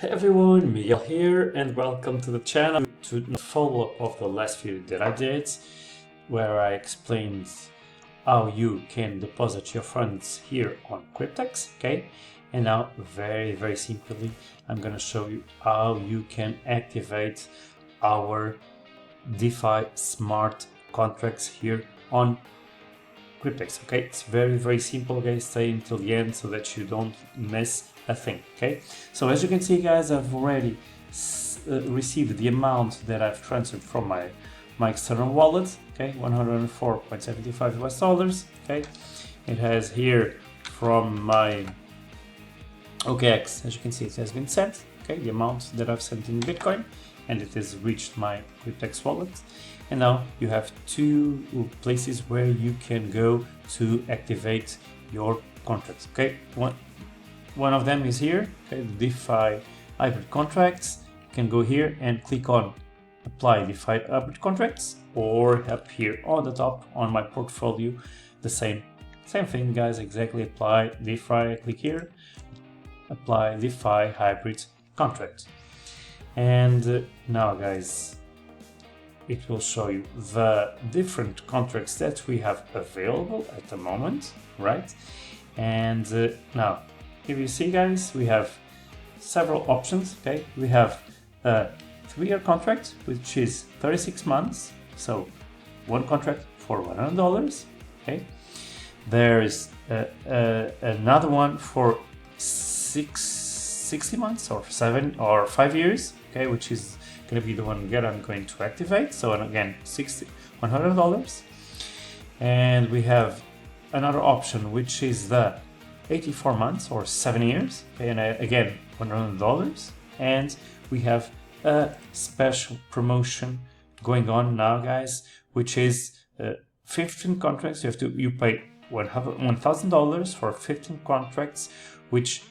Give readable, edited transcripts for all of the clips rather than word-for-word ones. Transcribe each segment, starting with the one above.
Hey everyone, Miguel here and welcome to the channel to the follow-up of the last video that I did where I explained how you can deposit your funds here on Cryptex, okay? And now very simply I'm gonna show you how you can activate our DeFi smart contracts here on Cryptex, okay? It's very simple, guys. Stay until the end so that you don't miss a thing, okay? So as you can see, guys, I've already received the amount that I've transferred from my external wallet, okay? 104.75 US dollars, okay? It has here from my OKX, as you can see, it has been sent, okay? The amount that I've sent in Bitcoin, and it has reached my Cryptex wallet. And now you have two places where you can go to activate your contracts, okay? One of them is here, okay, the DeFi hybrid contracts. You can go here and click on apply DeFi hybrid contracts, or up here on the top on my portfolio, the same thing, guys, exactly. Apply DeFi, click here, apply DeFi hybrid contract. And now, guys, it will show you the different contracts that we have available at the moment, right? And now, if you see, guys, we have several options, okay? We have a 3-year contract, which is 36 months, so one contract for $100, okay? There's another one for 60 months or 7 or 5 years, okay, which is going to be the one that I'm going to activate. So again, $100. And we have another option, which is the 84 months or 7 years, okay, and again $100. And we have a special promotion going on now, guys, which is 15 contracts. You pay $1,000 for 15 contracts, which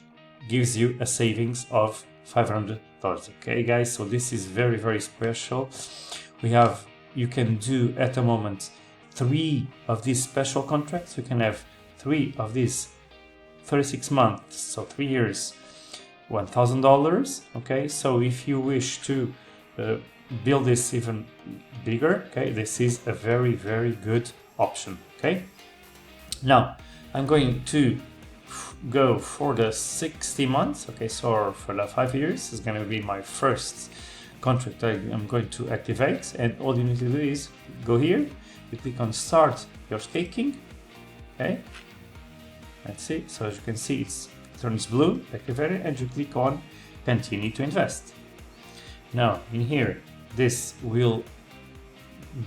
gives you a savings of $500. Okay, guys, so this is very special. You can do at the moment 3 of these special contracts. You can have 3 of these 36 months, so 3 years, $1,000. Okay, so if you wish to build this even bigger, okay, this is a very good option. Okay, now I'm going to go for the 60 months, okay, so for the 5 years is going to be my first contract I'm going to activate. And all you need to do is go here, you click on start your staking, okay, let's see. So as you can see, it turns blue, activated, and you click on continue to invest. Now in here, this will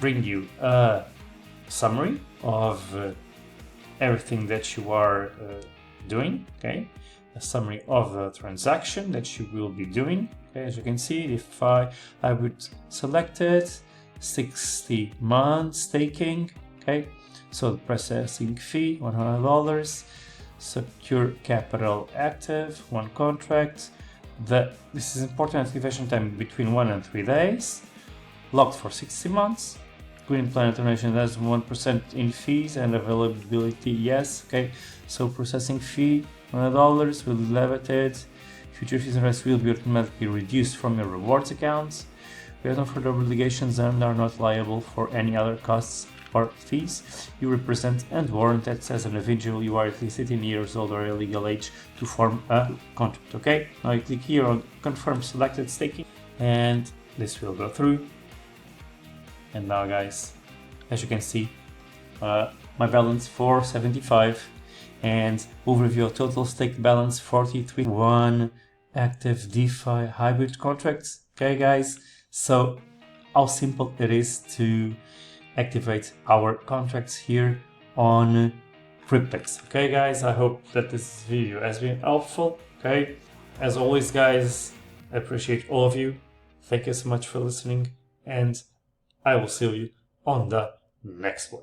bring you a summary of everything that you are doing, okay, a summary of the transaction that you will be doing. Okay, as you can see, if I would select it, 60 months staking, okay, so the processing fee $100, secure capital active, 1 contract. This is important, activation time between 1 and 3 days, locked for 60 months. Green Planet donation has 1% in fees and availability, yes, okay. So processing fee $100 will be levited. Future fees and rest will be automatically reduced from your rewards accounts. We have no further obligations and are not liable for any other costs or fees. You represent and warrant that as an individual you are at least 18 years old or a legal age to form a contract. Okay, now you click here on confirm selected staking and this will go through. And now, guys, as you can see, my balance 475 and overview of total stake balance 43. 1 active DeFi hybrid contracts. Okay, guys, so how simple it is to activate our contracts here on Cryptex. Okay, guys, I hope that this video has been helpful. Okay, as always, guys, I appreciate all of you. Thank you so much for listening, and I will see you on the next one.